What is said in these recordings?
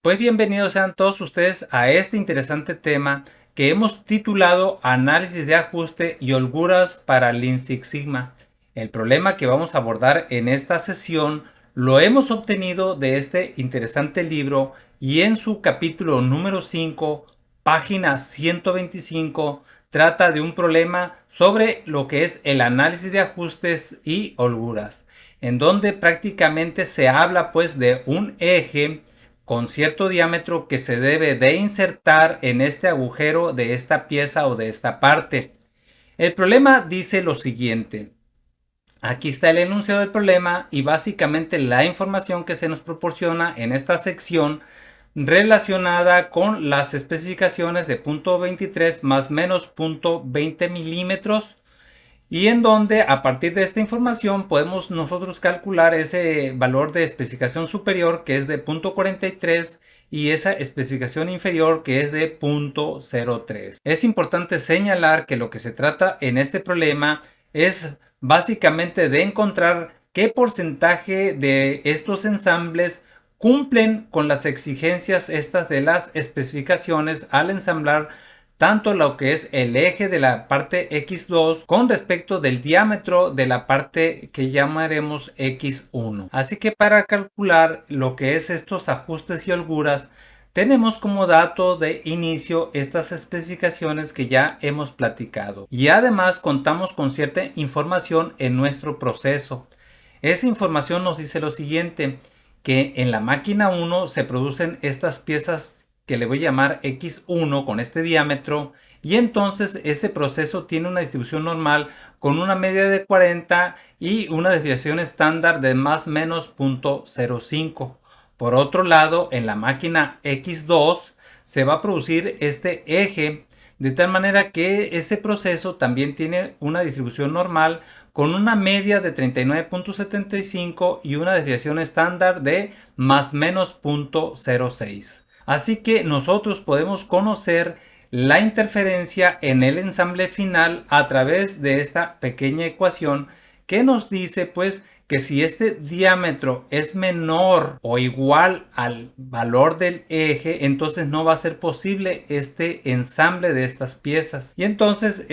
Pues bienvenidos sean todos ustedes a este interesante tema que hemos titulado Análisis de ajuste y holguras para Lean Six Sigma. El problema que vamos a abordar en esta sesión lo hemos obtenido de este interesante libro y en su capítulo número 5, página 125, trata de un problema sobre lo que es el análisis de ajustes y holguras, en donde prácticamente se habla pues de un eje con cierto diámetro que se debe de insertar en este agujero de esta pieza o de esta parte. El problema dice lo siguiente. Aquí está el enunciado del problema y básicamente la información que se nos proporciona en esta sección relacionada con las especificaciones de punto 23 más menos punto 20 milímetros, y en donde a partir de esta información podemos nosotros calcular ese valor de especificación superior que es de 0.43 y esa especificación inferior que es de 0.03. Es importante señalar que lo que se trata en este problema es básicamente de encontrar qué porcentaje de estos ensambles cumplen con las exigencias estas de las especificaciones al ensamblar tanto lo que es el eje de la parte X2 con respecto del diámetro de la parte que llamaremos X1. Así que para calcular lo que es estos ajustes y holguras, tenemos como dato de inicio estas especificaciones que ya hemos platicado. Y además contamos con cierta información en nuestro proceso. Esa información nos dice lo siguiente, que en la máquina 1 se producen estas piezas que le voy a llamar X1 con este diámetro, y entonces ese proceso tiene una distribución normal con una media de 40 y una desviación estándar de más o menos 0.05. Por otro lado, en la máquina X2 se va a producir este eje de tal manera que ese proceso también tiene una distribución normal con una media de 39.75 y una desviación estándar de más o menos 0.06. Así que nosotros podemos conocer la interferencia en el ensamble final a través de esta pequeña ecuación que nos dice pues que si este diámetro es menor o igual al valor del eje, entonces no va a ser posible este ensamble de estas piezas. Y entonces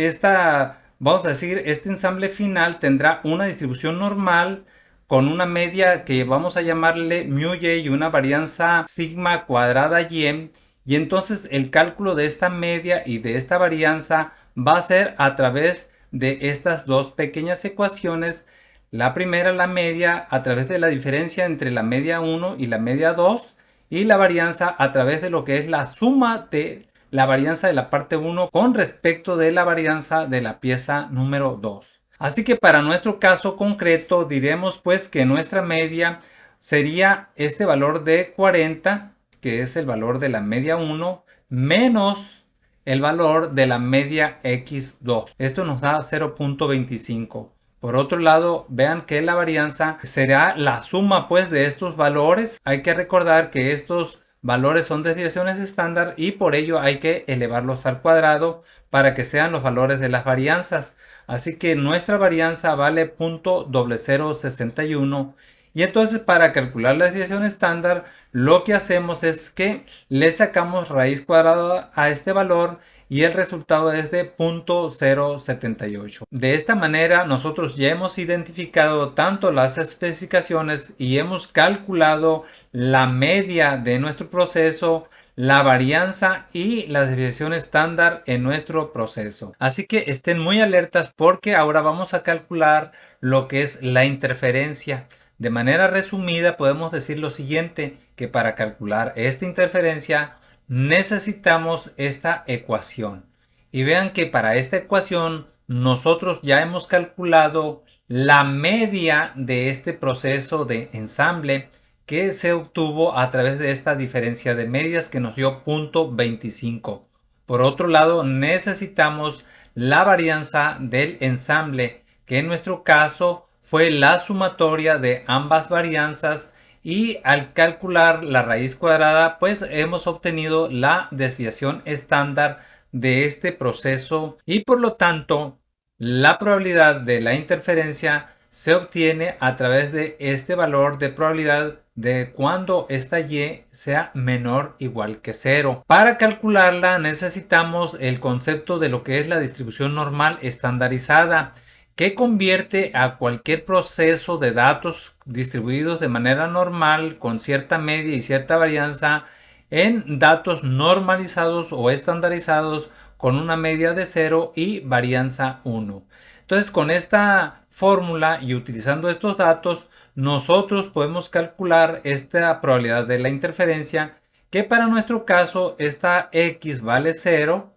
vamos a decir, este ensamble final tendrá una distribución normal con una media que vamos a llamarle mu y y una varianza sigma cuadrada y. Y entonces el cálculo de esta media y de esta varianza va a ser a través de estas dos pequeñas ecuaciones. La primera, la media, a través de la diferencia entre la media 1 y la media 2. Y la varianza a través de lo que es la suma de la varianza de la parte 1 con respecto de la varianza de la pieza número 2. Así que para nuestro caso concreto diremos pues que nuestra media sería este valor de 40, que es el valor de la media 1, menos el valor de la media X2. Esto nos da 0.25. Por otro lado, vean que la varianza será la suma pues de estos valores. Hay que recordar que estos valores son desviaciones estándar y por ello hay que elevarlos al cuadrado para que sean los valores de las varianzas. Así que nuestra varianza vale 0.0061 y entonces para calcular la desviación estándar lo que hacemos es que le sacamos raíz cuadrada a este valor y el resultado es de 0.078. De esta manera nosotros ya hemos identificado tanto las especificaciones y hemos calculado la media de nuestro proceso, la varianza y la desviación estándar en nuestro proceso. Así que estén muy alertas porque ahora vamos a calcular lo que es la interferencia. De manera resumida podemos decir lo siguiente, que para calcular esta interferencia necesitamos esta ecuación. Y vean que para esta ecuación nosotros ya hemos calculado la media de este proceso de ensamble que se obtuvo a través de esta diferencia de medias que nos dio 0.25. Por otro lado, necesitamos la varianza del ensamble, que en nuestro caso fue la sumatoria de ambas varianzas, y al calcular la raíz cuadrada pues hemos obtenido la desviación estándar de este proceso y por lo tanto la probabilidad de la interferencia se obtiene a través de este valor de probabilidad de cuando esta y sea menor o igual que 0. Para calcularla necesitamos el concepto de lo que es la distribución normal estandarizada, que convierte a cualquier proceso de datos distribuidos de manera normal con cierta media y cierta varianza en datos normalizados o estandarizados con una media de 0 y varianza 1. Entonces, con esta fórmula y utilizando estos datos, nosotros podemos calcular esta probabilidad de la interferencia, que para nuestro caso esta x vale 0.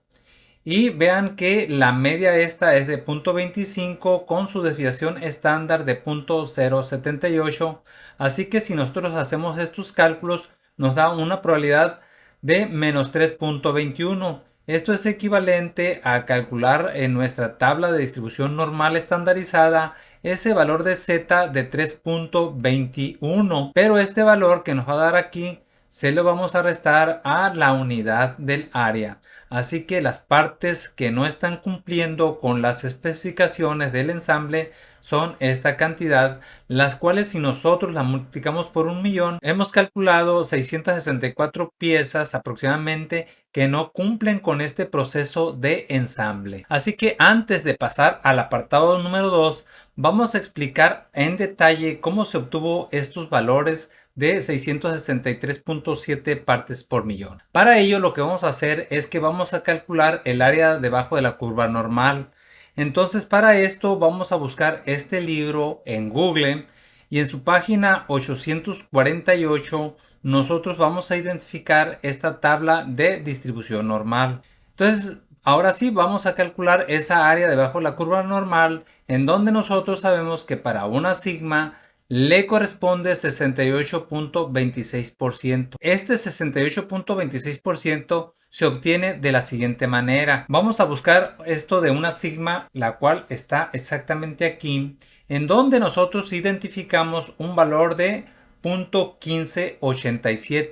Y vean que la media esta es de 0.25 con su desviación estándar de 0.078. Así que si nosotros hacemos estos cálculos, nos da una probabilidad de menos 3.21. Esto es equivalente a calcular en nuestra tabla de distribución normal estandarizada ese valor de z de 3.21. Pero este valor que nos va a dar aquí se lo vamos a restar a la unidad del área. Así que las partes que no están cumpliendo con las especificaciones del ensamble son esta cantidad, las cuales si nosotros las multiplicamos por 1.000.000, hemos calculado 664 piezas aproximadamente que no cumplen con este proceso de ensamble. Así que antes de pasar al apartado número 2, vamos a explicar en detalle cómo se obtuvo estos valores de 663.7 partes por millón. Para ello lo que vamos a hacer es que vamos a calcular el área debajo de la curva normal. Entonces para esto vamos a buscar este libro en Google y en su página 848 nosotros vamos a identificar esta tabla de distribución normal. Entonces ahora sí vamos a calcular esa área debajo de la curva normal, en donde nosotros sabemos que para una sigma le corresponde 68.26%. Este 68.26% se obtiene de la siguiente manera. Vamos a buscar esto de una sigma, la cual está exactamente aquí, en donde nosotros identificamos un valor de 0.1587.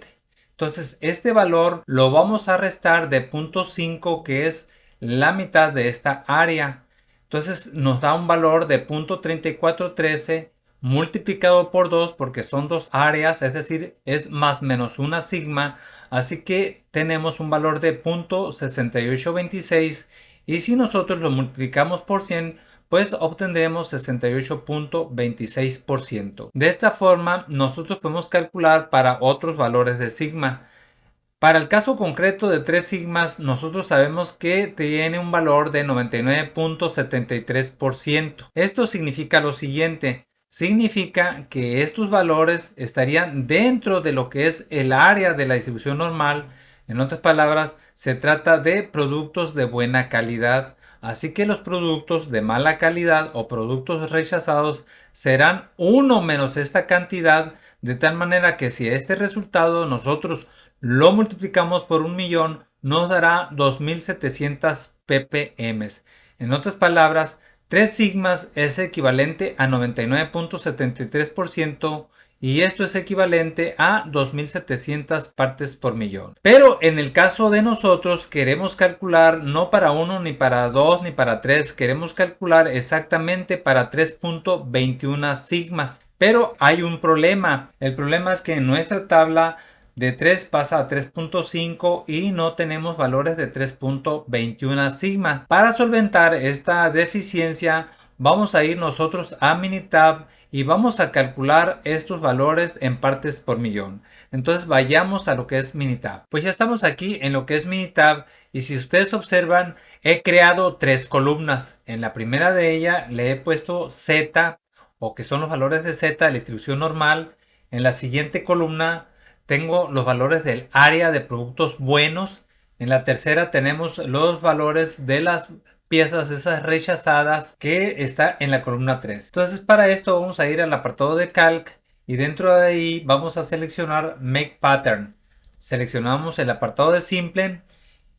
Entonces este valor lo vamos a restar de 0.5, que es la mitad de esta área. Entonces nos da un valor de 0.3413 multiplicado por 2, porque son dos áreas, es decir, es más menos una sigma. Así que tenemos un valor de 0.6826, y si nosotros lo multiplicamos por 100, pues obtendremos 68.26%. De esta forma nosotros podemos calcular para otros valores de sigma. Para el caso concreto de 3 sigmas, nosotros sabemos que tiene un valor de 99.73%. Esto significa lo siguiente: significa que estos valores estarían dentro de lo que es el área de la distribución normal. En otras palabras, se trata de productos de buena calidad. Así que los productos de mala calidad o productos rechazados serán 1 menos esta cantidad, de tal manera que si este resultado nosotros lo multiplicamos por 1.000.000, nos dará 2.700 ppm. En otras palabras, 3 sigmas es equivalente a 99.73%, y esto es equivalente a 2.700 partes por millón. Pero en el caso de nosotros queremos calcular no para 1, ni para 2, ni para 3, queremos calcular exactamente para 3.21 sigmas. Pero hay un problema. El problema es que en nuestra tabla de 3 pasa a 3.5 y no tenemos valores de 3.21 sigma. Para solventar esta deficiencia vamos a ir nosotros a Minitab y vamos a calcular estos valores en partes por millón. Entonces vayamos a lo que es Minitab. Pues ya estamos aquí en lo que es Minitab, y si ustedes observan, he creado 3 columnas. En la primera de ellas le he puesto Z, o que son los valores de Z de la distribución normal. En la siguiente columna tengo los valores del área de productos buenos. En la tercera tenemos los valores de las piezas esas rechazadas, que está en la columna 3. Entonces para esto vamos a ir al apartado de Calc, y dentro de ahí vamos a seleccionar Make Pattern. Seleccionamos el apartado de Simple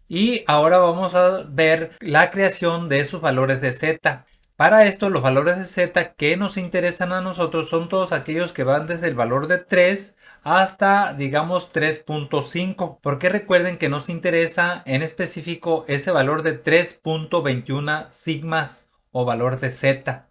y ahora vamos a ver la creación de esos valores de Z. Para esto los valores de Z que nos interesan a nosotros son todos aquellos que van desde el valor de 3 hasta digamos 3.5, porque recuerden que nos interesa en específico ese valor de 3.21 sigmas o valor de Z.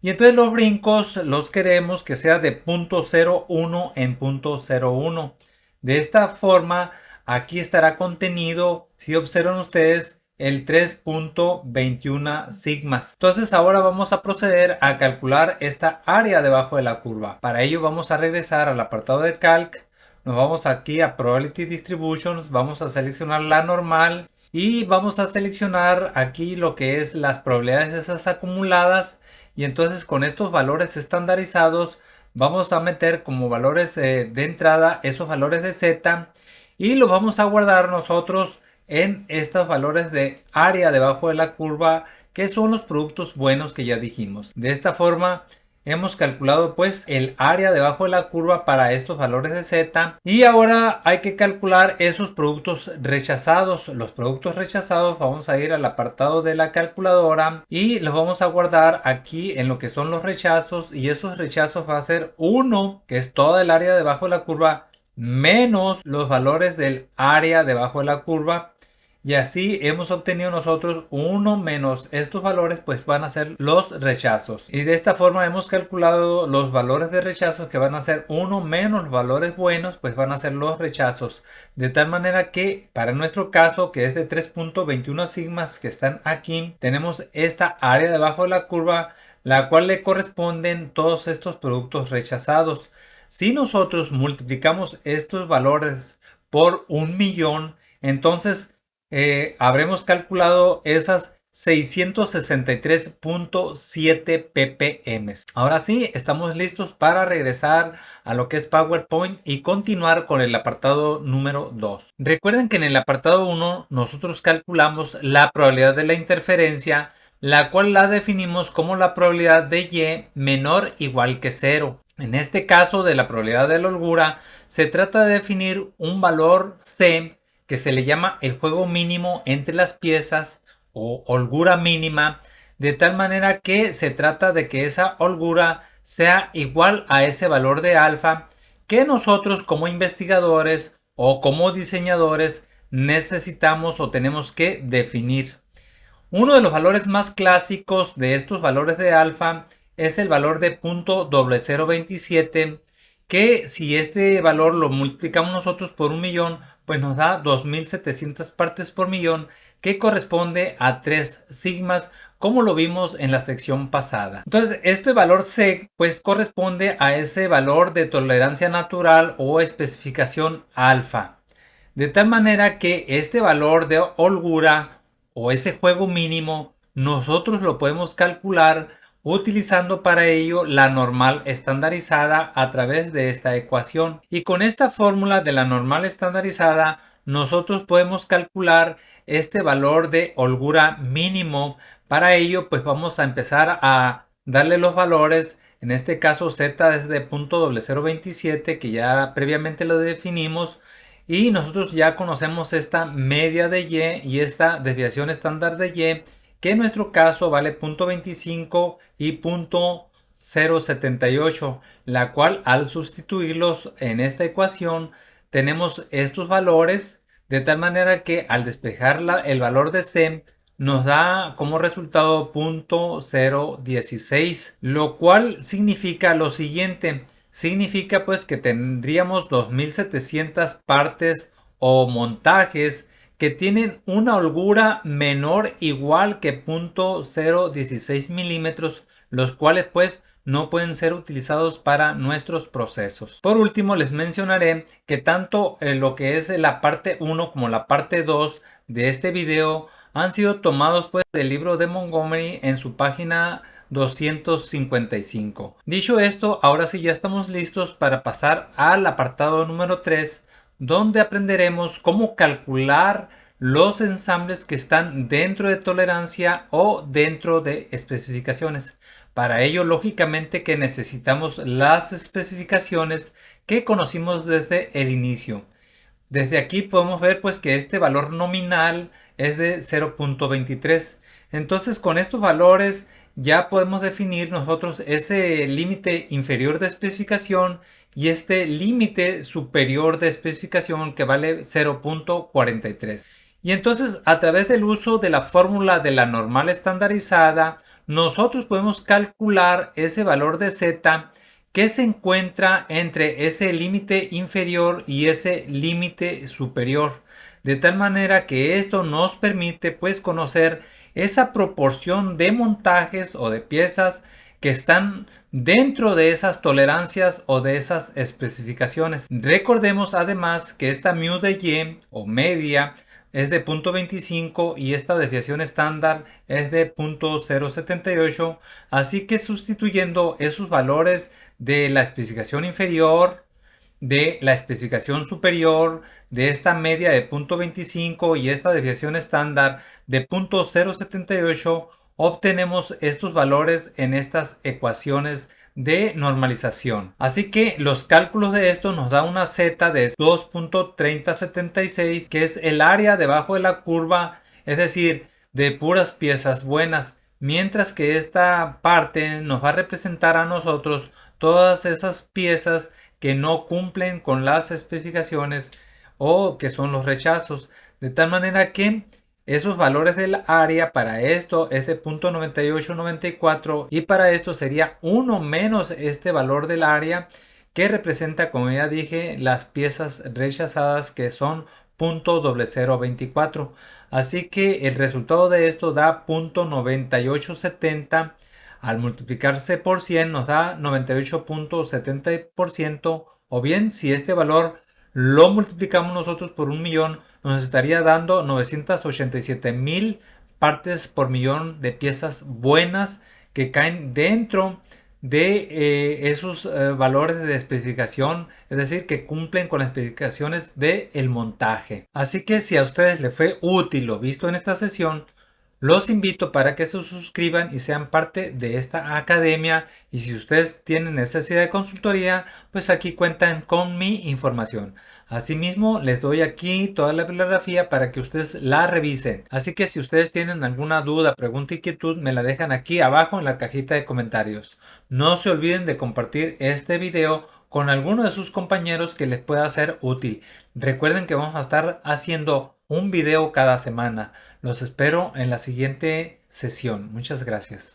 Y entonces los brincos los queremos que sea de 0.01 en 0.01. De esta forma, aquí estará contenido, si observan ustedes, el 3.21 sigmas. Entonces ahora vamos a proceder a calcular esta área debajo de la curva. Para ello vamos a regresar al apartado de Calc. Nos vamos aquí a Probability Distributions, vamos a seleccionar la normal y vamos a seleccionar aquí lo que es las probabilidades esas acumuladas. Y entonces con estos valores estandarizados vamos a meter como valores de entrada esos valores de Z y los vamos a guardar nosotros en estos valores de área debajo de la curva, que son los productos buenos que ya dijimos. De esta forma hemos calculado pues el área debajo de la curva para estos valores de Z y ahora hay que calcular esos productos rechazados. Los productos rechazados vamos a ir al apartado de la calculadora y los vamos a guardar aquí en lo que son los rechazos, y esos rechazos va a ser 1, que es toda el área debajo de la curva, menos los valores del área debajo de la curva. Y así hemos obtenido nosotros 1 menos estos valores, pues van a ser los rechazos. Y de esta forma hemos calculado los valores de rechazos, que van a ser 1 menos los valores buenos, pues van a ser los rechazos. De tal manera que para nuestro caso, que es de 3.21 sigmas que están aquí, tenemos esta área debajo de la curva, la cual le corresponden todos estos productos rechazados. Si nosotros multiplicamos estos valores por 1.000.000, entonces habremos calculado esas 663.7 ppm. Ahora sí, estamos listos para regresar a lo que es PowerPoint y continuar con el apartado número 2. Recuerden que en el apartado 1 nosotros calculamos la probabilidad de la interferencia, la cual la definimos como la probabilidad de Y menor o igual que 0. En este caso de la probabilidad de la holgura, se trata de definir un valor C que se le llama el juego mínimo entre las piezas o holgura mínima, de tal manera que se trata de que esa holgura sea igual a ese valor de alfa que nosotros como investigadores o como diseñadores necesitamos o tenemos que definir. Uno de los valores más clásicos de estos valores de alfa es el valor de 0.0027, que si este valor lo multiplicamos nosotros por 1.000.000, pues nos da 2700 partes por millón, que corresponde a 3 sigmas, como lo vimos en la sección pasada. Entonces este valor C pues corresponde a ese valor de tolerancia natural o especificación alfa, de tal manera que este valor de holgura o ese juego mínimo nosotros lo podemos calcular utilizando para ello la normal estandarizada a través de esta ecuación. Y con esta fórmula de la normal estandarizada nosotros podemos calcular este valor de holgura mínimo. Para ello pues vamos a empezar a darle los valores. En este caso Z es de 0.0027, que ya previamente lo definimos, y nosotros ya conocemos esta media de Y y esta desviación estándar de Y, que en nuestro caso vale 0.25 y 0.078, la cual al sustituirlos en esta ecuación tenemos estos valores, de tal manera que al despejar el valor de C nos da como resultado 0.016, lo cual significa lo siguiente. Significa pues que tendríamos 2700 partes o montajes que tienen una holgura menor o igual que 0.016 milímetros, los cuales pues no pueden ser utilizados para nuestros procesos. Por último les mencionaré que tanto lo que es la parte 1 como la parte 2 de este video han sido tomados pues del libro de Montgomery en su página 255. Dicho esto, ahora sí ya estamos listos para pasar al apartado número 3, donde aprenderemos cómo calcular los ensambles que están dentro de tolerancia o dentro de especificaciones. Para ello, lógicamente que necesitamos las especificaciones que conocimos desde el inicio. Desde aquí podemos ver pues que este valor nominal es de 0.23. Entonces con estos valores ya podemos definir nosotros ese límite inferior de especificación y este límite superior de especificación, que vale 0.43. Y entonces a través del uso de la fórmula de la normal estandarizada nosotros podemos calcular ese valor de Z que se encuentra entre ese límite inferior y ese límite superior, de tal manera que esto nos permite pues conocer esa proporción de montajes o de piezas que están dentro de esas tolerancias o de esas especificaciones. Recordemos además que esta mu de y o media es de 0.25 y esta desviación estándar es de 0.078, así que sustituyendo esos valores de la especificación inferior, de la especificación superior, de esta media de 0.25 y esta desviación estándar de 0.078, obtenemos estos valores en estas ecuaciones de normalización. Así que los cálculos de esto nos da una Z de 2.3076, que es el área debajo de la curva, es decir, de puras piezas buenas, mientras que esta parte nos va a representar a nosotros todas esas piezas que no cumplen con las especificaciones o que son los rechazos, de tal manera que esos valores del área para esto es de 0.9894 y para esto sería 1 menos este valor del área, que representa, como ya dije, las piezas rechazadas, que son 0.0024. Así que el resultado de esto da 0.9870. Al multiplicarse por 100 nos da 98.70%, o bien si este valor lo multiplicamos nosotros por 1.000.000, nos estaría dando 987.000 partes por millón de piezas buenas que caen dentro de esos valores de especificación, es decir, que cumplen con las especificaciones del montaje. Así que si a ustedes les fue útil lo visto en esta sesión, los invito para que se suscriban y sean parte de esta academia, y si ustedes tienen necesidad de consultoría, pues aquí cuentan con mi información. Asimismo, les doy aquí toda la bibliografía para que ustedes la revisen. Así que si ustedes tienen alguna duda, pregunta, inquietud, me la dejan aquí abajo en la cajita de comentarios. No se olviden de compartir este video con alguno de sus compañeros que les pueda ser útil. Recuerden que vamos a estar haciendo un video cada semana. Los espero en la siguiente sesión. Muchas gracias.